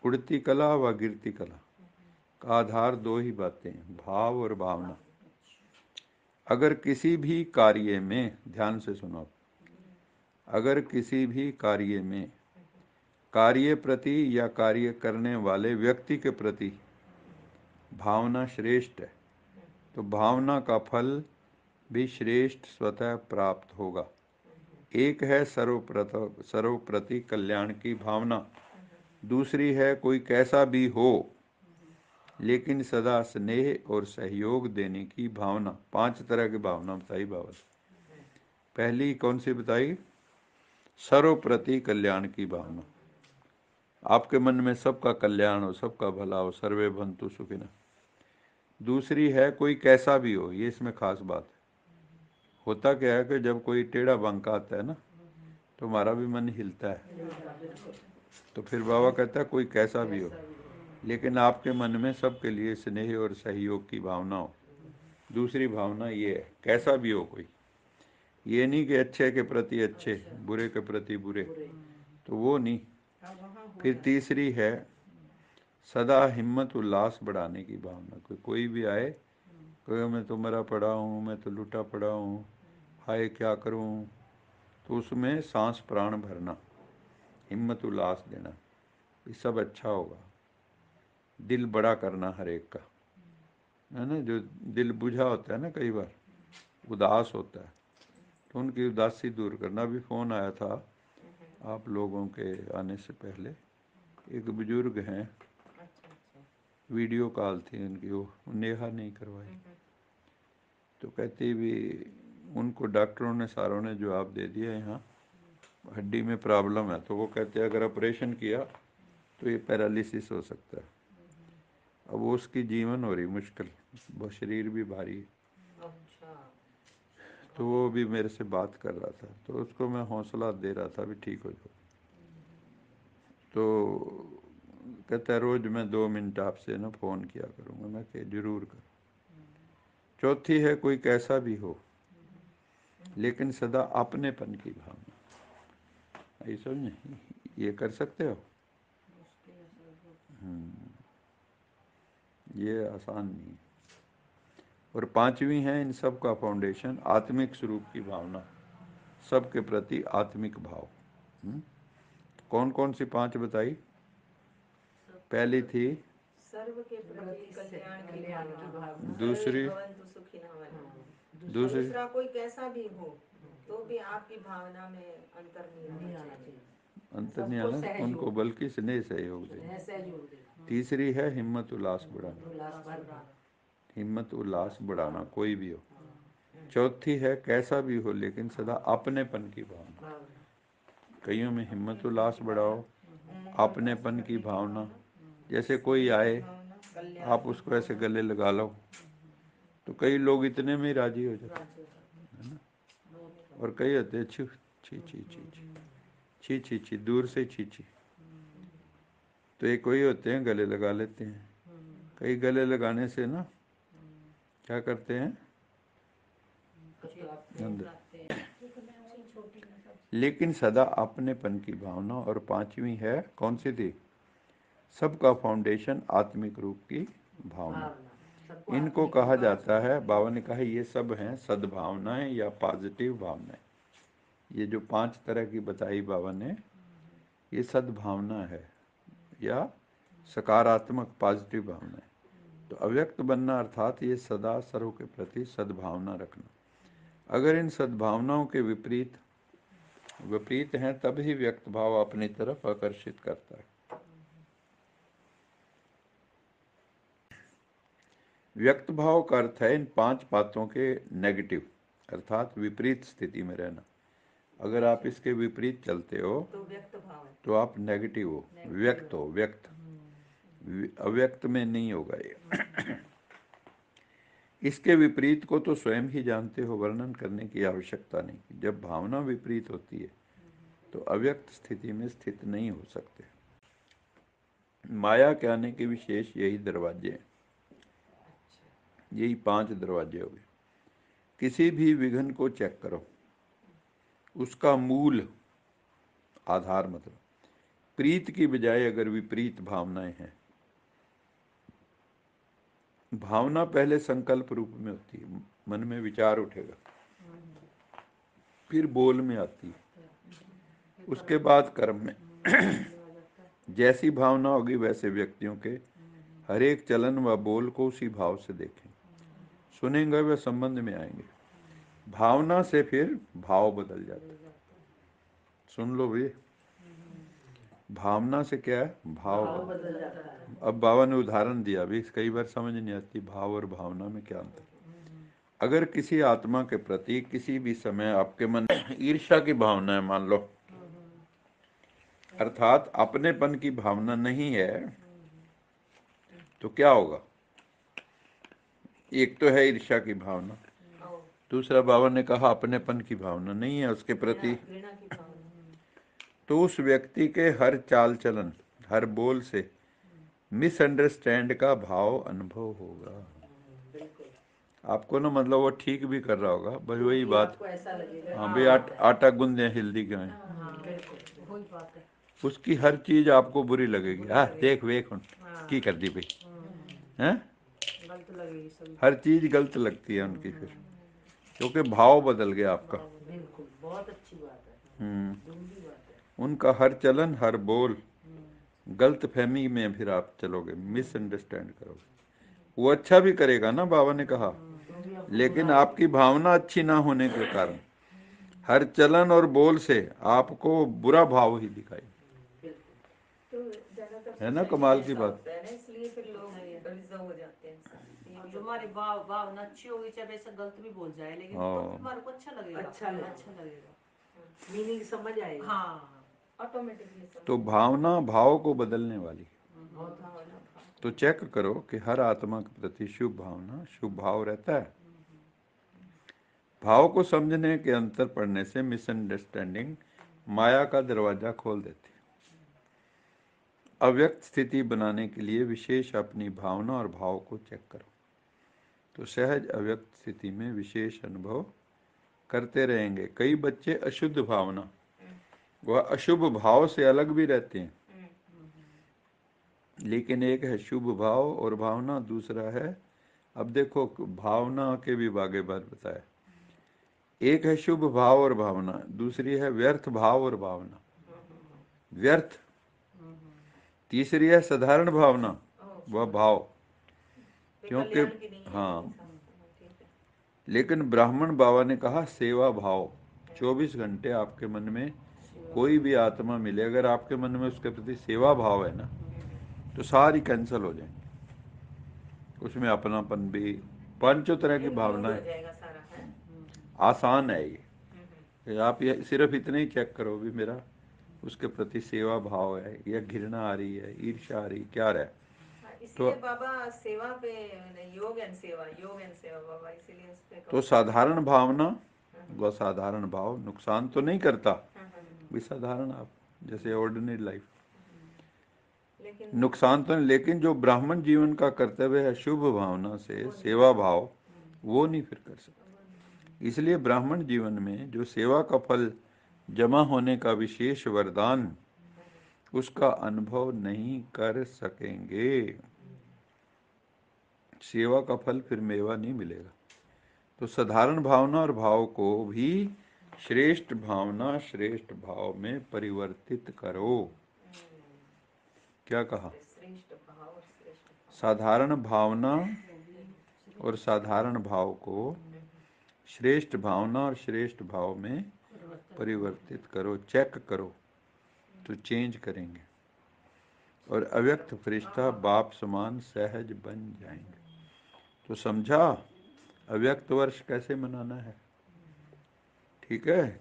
उड़ती कला व गिरती कला का आधार दो ही बातें हैं, भाव और भावना। अगर किसी भी कार्य में, ध्यान से सुनो, अगर किसी भी कार्य में कार्य प्रति या कार्य करने वाले व्यक्ति के प्रति भावना श्रेष्ठ है तो भावना का फल भी श्रेष्ठ स्वतः प्राप्त होगा। एक है सर्वप्रति कल्याण की भावना, दूसरी है कोई कैसा भी हो लेकिन सदा स्नेह और सहयोग देने की भावना। 5 तरह की भावना बताई बाबा। पहली कौन सी बताई? सर्वप्रति कल्याण की भावना, आपके मन में सबका कल्याण हो, सबका भला हो, सर्वे भवन्तु सुखिनः। दूसरी है कोई कैसा भी हो, ये इसमें खास बात है। होता क्या है कि जब कोई टेढ़ा बांका आता है ना तो हमारा भी मन हिलता है, तो फिर बाबा कहता है कोई कैसा भी हो लेकिन आपके मन में सबके लिए स्नेह और सहयोग की भावना हो। दूसरी भावना ये है, कैसा भी हो कोई, ये नहीं कि अच्छे के प्रति अच्छे, बुरे के प्रति बुरे, तो वो नहीं। फिर तीसरी है सदा हिम्मत उल्लास बढ़ाने की भावना। कोई भी आए, कोई मैं तो मरा पड़ा हूँ, मैं तो लूटा पड़ा हूँ, हाय क्या करूँ, तो उसमें सांस प्राण भरना, हिम्मत उल्लास देना, ये सब अच्छा होगा। दिल बड़ा करना हर एक का, है ना। जो दिल बुझा होता है ना, कई बार उदास होता है, तो उनकी उदासी दूर करना। भी फ़ोन आया था आप लोगों के आने से पहले, एक बुजुर्ग हैं, वीडियो कॉल थी उनकी, वो नेहा नहीं करवाई, तो कहती भी उनको डॉक्टरों ने सारों ने जवाब दे दिया यहाँ हड्डी में प्रॉब्लम है, तो वो कहते हैं अगर ऑपरेशन किया तो ये पैरालिसिस हो सकता है। अब वो उसकी जीवन हो रही मुश्किल, वो शरीर भी भारी है। तो वो भी मेरे से बात कर रहा था, तो उसको मैं हौसला दे रहा था भी ठीक हो जाओ। तो कहता है रोज मैं 2 मिनट आपसे ना फ़ोन किया करूँगा। मैं कह जरूर कर। चौथी है कोई कैसा भी हो लेकिन सदा अपनेपन की भावना। ये समझे, ये कर सकते हो? ये आसान नहीं है। और 5वीं है इन सब का फाउंडेशन आत्मिक स्वरूप की भावना, सबके प्रति आत्मिक भाव। कौन कौन सी 5 बताई? पहली थी सर्व के प्रति कल्याण की भावना, दूसरी दूसरी दूसरा कोई कैसा भी हो तो भी आपकी भावना में अंतर नहीं आना चाहिए, अंतर नहीं आना उनको, बल्कि स्नेह सहयोग देना। तीसरी है हिम्मत उल्लास बढ़ाना, हिम्मत उल्लास बढ़ाना कोई भी हो। चौथी है कैसा भी हो लेकिन सदा अपनेपन की भावना। कईयों में हिम्मत उल्लास बढ़ाओ, अपनेपन की भावना। जैसे कोई आए, आप उसको ऐसे गले लगा लो तो कई लोग इतने में ही राजी हो जाते है ना। और कई होते हैं छी छी छी छी छी छी छी, दूर से छी छी। तो एक कोई होते हैं गले लगा लेते हैं। कई गले लगाने से ना क्या करते हैं अंदर, लेकिन सदा अपनेपन की भावना। और 5वीं है कौन सी थी? सबका फाउंडेशन आत्मिक रूप की भावना। इनको कहा जाता है, बाबा ने कहा ये सब हैं सद्भावनाएं या पॉजिटिव भावनाएं। ये जो 5 तरह की बताई बाबा ने, ये सद्भावना है या सकारात्मक पॉजिटिव भावना है। तो अव्यक्त बनना अर्थात ये सदा सर्व के प्रति सद्भावना रखना। अगर इन सद्भावनाओं के विपरीत हैं तब ही व्यक्त भाव अपनी तरफ आकर्षित करता है। व्यक्त भाव का अर्थ है इन 5 बातों के नेगेटिव, अर्थात विपरीत स्थिति में रहना। अगर आप इसके विपरीत चलते हो तो व्यक्त भाव है, तो आप नेगेटिव हो, व्यक्त हो, व्यक्त। अव्यक्त में नहीं होगा ये। इसके विपरीत को तो स्वयं ही जानते हो, वर्णन करने की आवश्यकता नहीं। जब भावना विपरीत होती है तो अव्यक्त स्थिति में स्थित नहीं हो सकते। माया के आने के विशेष यही दरवाजे हैं, यही 5 दरवाजे हो गए। किसी भी विघ्न को चेक करो, उसका मूल आधार मतलब प्रीत की बजाय अगर विपरीत भावनाएं हैं, भावना पहले संकल्प रूप में होती है, मन में विचार उठेगा, फिर बोल में आती है, उसके बाद कर्म में। जैसी भावना होगी वैसे व्यक्तियों के हर एक चलन व बोल को उसी भाव से देखें, सुनेंगे व संबंध में आएंगे। भावना से फिर भाव बदल जाता है। सुन लो भैया, भावना से क्या है, भाव बदल जाता है। अब बाबा ने उदाहरण दिया, अभी कई बार समझ नहीं आती भाव और भावना में क्या अंतर। अगर किसी आत्मा के प्रति किसी भी समय आपके मन में ईर्ष्या की भावना है, मान लो, अर्थात अपनेपन की भावना नहीं है, तो क्या होगा? एक तो है ईर्ष्या की भावना, दूसरा बाबा ने कहा अपनेपन की भावना नहीं है उसके प्रति, घृणा की भावना। तो उस व्यक्ति के हर चाल चलन, हर बोल से मिसअंडरस्टैंड का भाव अनुभव होगा। आपको ना, मतलब वो ठीक भी कर रहा होगा, भाई वही बात, ऐसा लगेगा हाँ भाई आटा गूंदे हिल्दी गए, वही बात है। उसकी हर चीज आपको बुरी लगेगी। देख वेख की कर दी भाई, हैं, गलत लगेगी सभी, हर चीज गलत लगती है उनकी फिर, क्योंकि भाव बदल गया आपका। बिल्कुल, बहुत अच्छी बात है, दूंगी बात है। उनका हर चलन हर बोल गलत फहमी में फिर आप चलोगे, मिसअंडरस्टैंड करोगे। वो अच्छा भी करेगा ना, बाबा ने कहा, लेकिन आपकी भावना अच्छी ना होने के कारण हर चलन और बोल से आपको बुरा भाव ही दिखाई। तो ज्यादातर है ना कमाल की बात? है ना, इसलिए फिर लोग रिजर्व हो जाते हैं। जो हमारी भावना अच्छी होगी, चाहे वैसे गलत भी बोल जाए, लेकिन तो हमारे को अच्छा लगेगा, अच्छा लगेगा, मीनिंग समझ आएगा। हाँ, ऑटोमेटिकली। तो भावना भाव को बदलने वाली। तो चेक करो कि हर आत्मा के प्रति शुभ भावना, शुभ भाव रहता है। भाव को समझने के अंतर पड़ने से मिसअंडरस्टैंडिंग माया का दरवाजा खोल देती है। अव्यक्त स्थिति बनाने के लिए विशेष अपनी भावना और भाव को चेक करो, तो सहज अव्यक्त स्थिति में विशेष अनुभव करते रहेंगे। कई बच्चे अशुद्ध भावना वह अशुभ भाव से अलग भी रहते हैं, लेकिन एक है शुभ भाव और भावना, दूसरा है, अब देखो भावना के भी आगे बात बताया, एक है शुभ भाव और भावना, दूसरी है व्यर्थ भाव और भावना, व्यर्थ। तीसरी है साधारण भावना वह भाव, क्योंकि हाँ, लेकिन ब्राह्मण बाबा ने कहा सेवा भाव, 24 घंटे आपके मन में कोई भी आत्मा मिले, अगर आपके मन में उसके प्रति सेवा भाव है ना, तो सारी कैंसिल हो जाएंगी। उसमें अपनापन भी, पांचों तरह की भावनाएं, आसान है ये। आप ये सिर्फ इतने ही चेक करो भी मेरा उसके प्रति सेवा भाव है या घृणा आ रही है, ईर्ष्या आ रही, क्या रहा है। तो बाबा सेवा पे योग एंड सेवा बाबा, इसीलिए उस पे तो साधारण भावना व साधारण भाव नुकसान तो नहीं करता, भी साधारण आप जैसे ऑर्डिनरी लाइफ, नुकसान तो नहीं, लेकिन जो ब्राह्मण जीवन का कर्तव्य है शुभ भावना से सेवा भाव, वो नहीं फिर कर सकते। इसलिए ब्राह्मण जीवन में जो सेवा का फल जमा होने का विशेष वरदान, उसका अनुभव नहीं कर सकेंगे। सेवा का फल फिर मेवा नहीं मिलेगा। तो साधारण भावना और भाव को भी श्रेष्ठ भावना श्रेष्ठ भाव में परिवर्तित करो। क्या कहा? साधारण भावना और साधारण भाव को श्रेष्ठ भावना और श्रेष्ठ भाव में परिवर्तित करो, चेक करो तो चेंज करेंगे और अव्यक्त फरिश्ता बाप समान सहज बन जाएंगे। तो समझा अव्यक्त वर्ष कैसे मनाना है? ठीक है।